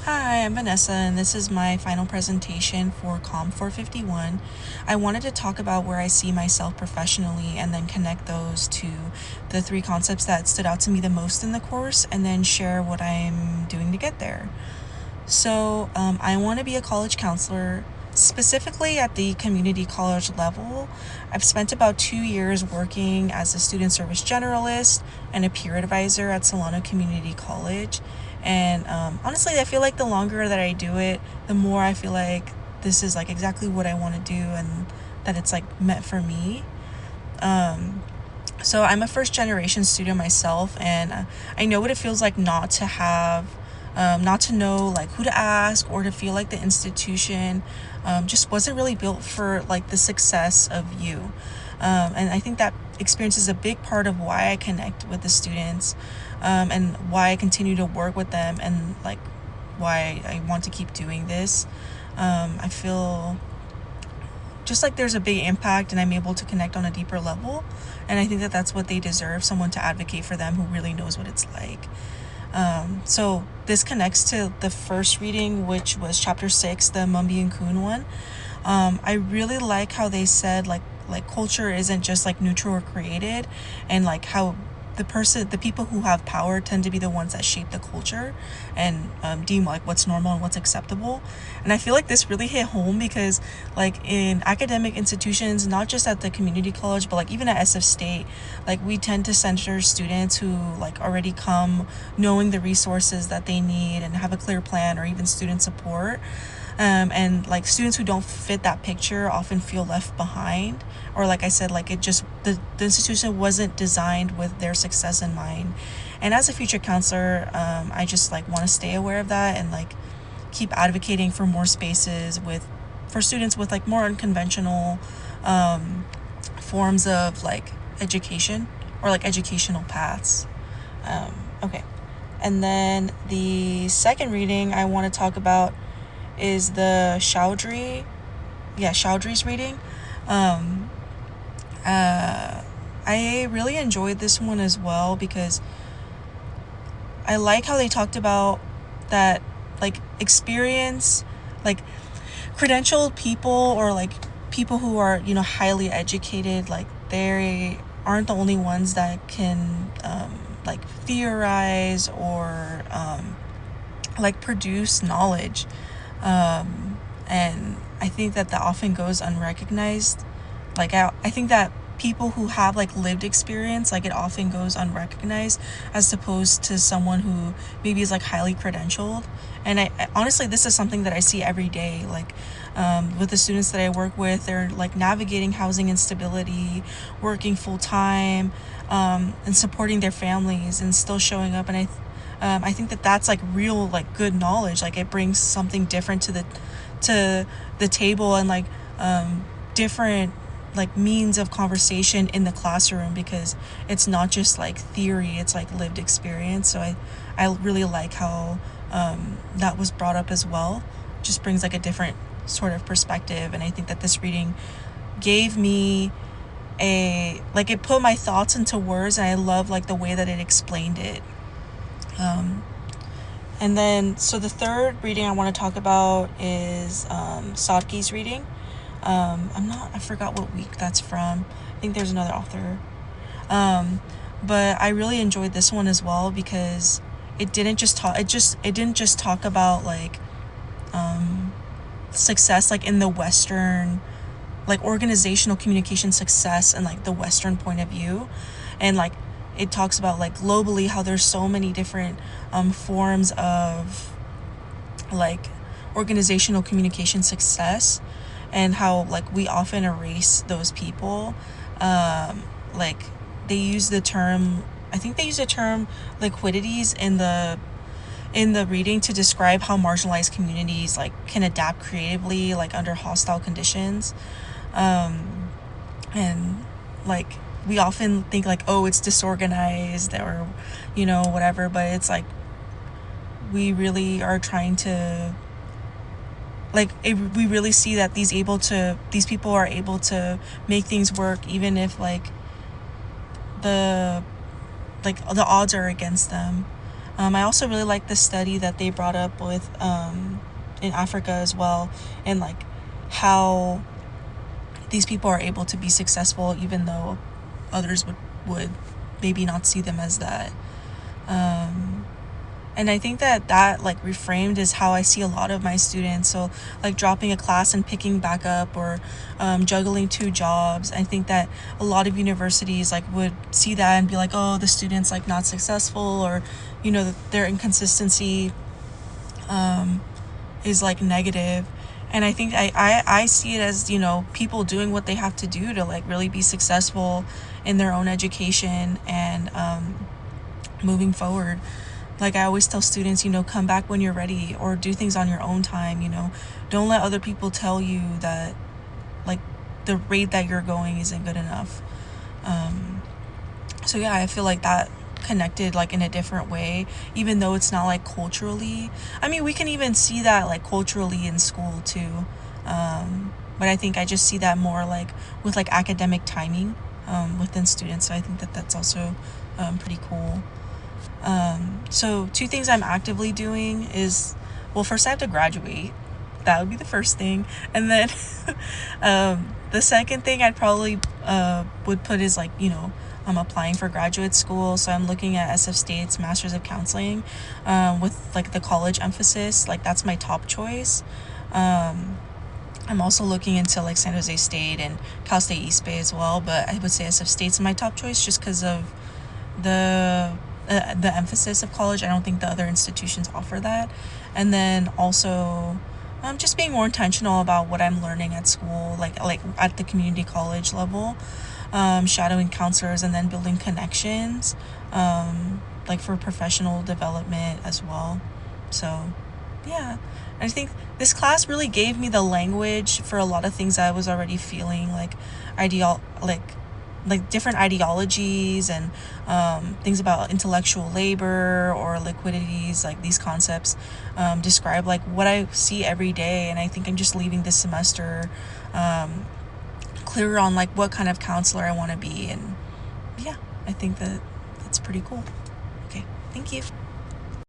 Hi, I'm Vanessa, and this is my final presentation for COM 451. I wanted to talk about where I see myself professionally and then connect those to the three concepts that stood out to me the most in the course, and then share what I'm doing to get there. I want to be a college counselor, specifically at the community college level. I've spent about 2 years working as a student service generalist and a peer advisor at Solano Community College. And honestly, I feel like the longer that I do it, the more I feel like this is like exactly what I want to do and that it's like meant for me. So I'm a first generation student myself, and I know what it feels like not to know like who to ask, or to feel like the institution just wasn't really built for like the success of you. And I think that experience is a big part of why I connect with the students, and why I continue to work with them, and like why I want to keep doing this. I feel just like there's a big impact and I'm able to connect on a deeper level. And I think that that's what they deserve, someone to advocate for them who really knows what it's like. So this connects to the first reading, which was chapter 6, the Mumby and Kuhn one. I really like how they said like culture isn't just like neutral or created, and like how the people who have power tend to be the ones that shape the culture and deem like what's normal and what's acceptable. And I feel like this really hit home because like in academic institutions, not just at the community college, but like even at SF State, like we tend to center students who like already come knowing the resources that they need and have a clear plan, or even student support. And like students who don't fit that picture often feel left behind, or like I said, like it just the institution wasn't designed with their success in mind. And as a future counselor, I just like want to stay aware of that and like keep advocating for more spaces with for students with like more unconventional forms of like education, or like educational paths. Okay. And then the second reading I want to talk about is the Chowdhury's reading. Um, I really enjoyed this one as well because I like how they talked about that, like experience, like credentialed people, or like people who are highly educated, like they aren't the only ones that can like theorize, or like produce knowledge. And I think that often goes unrecognized. I think that people who have like lived experience, like it often goes unrecognized, as opposed to someone who maybe is like highly credentialed. And I honestly, this is something that I see every day. Like with the students that I work with, they're like navigating housing instability, working full time, and supporting their families, and still showing up. And I think that that's like real, like good knowledge. Like it brings something different to the table, and like different like means of conversation in the classroom, because it's not just like theory, it's like lived experience. So I really like how that was brought up as well. Just brings like a different sort of perspective, and I think that this reading gave me it put my thoughts into words, and I love like the way that it explained it. And then, so the third reading I want to talk about is Sadki's reading. I forgot what week that's from. I think there's another author. But I really enjoyed this one as well because it didn't just talk about like success like in the Western, like organizational communication success, and like the Western point of view. And like it talks about like globally how there's so many different forms of like organizational communication success, and how like we often erase those people. Like they use the term I think they use the term liquidities in the reading to describe how marginalized communities like can adapt creatively like under hostile conditions. And like we often think like, oh, it's disorganized, or whatever, but it's like we really are trying to we really see that these people are able to make things work, even if the odds are against them. I also really like the study that they brought up with in Africa as well, and like how these people are able to be successful even though others would maybe not see them as that. And I think that like reframed is how I see a lot of my students. So like dropping a class and picking back up, or juggling two jobs. I think that a lot of universities like would see that and be like, oh, the student's like not successful, or their inconsistency is like negative. And I think I see it as, people doing what they have to do to like really be successful in their own education and moving forward. Like I always tell students, come back when you're ready, or do things on your own time. Don't let other people tell you that like the rate that you're going isn't good enough. So yeah, I feel like that connected like in a different way, even though it's not like culturally. I mean, we can even see that like culturally in school too. But I think I just see that more like with like academic timing within students. So I think that that's also pretty cool. So two things I'm actively doing is, well, first I have to graduate. That would be the first thing. And then the second thing I'd probably would put is like, I'm applying for graduate school. So I'm looking at SF State's Masters of Counseling with like the college emphasis. Like that's my top choice. I'm also looking into like San Jose State and Cal State East Bay as well. But I would say SF State's my top choice just because of the emphasis of college. I don't think the other institutions offer that. And then also just being more intentional about what I'm learning at school, like at the community college level, shadowing counselors and then building connections, like for professional development as well. So yeah, I think this class really gave me the language for a lot of things I was already feeling, like ideal like different ideologies and things about intellectual labor or liquidities. Like these concepts describe like what I see every day, and I think I'm just leaving this semester clearer on like what kind of counselor I want to be. And yeah, I think that that's pretty cool. Okay, thank you.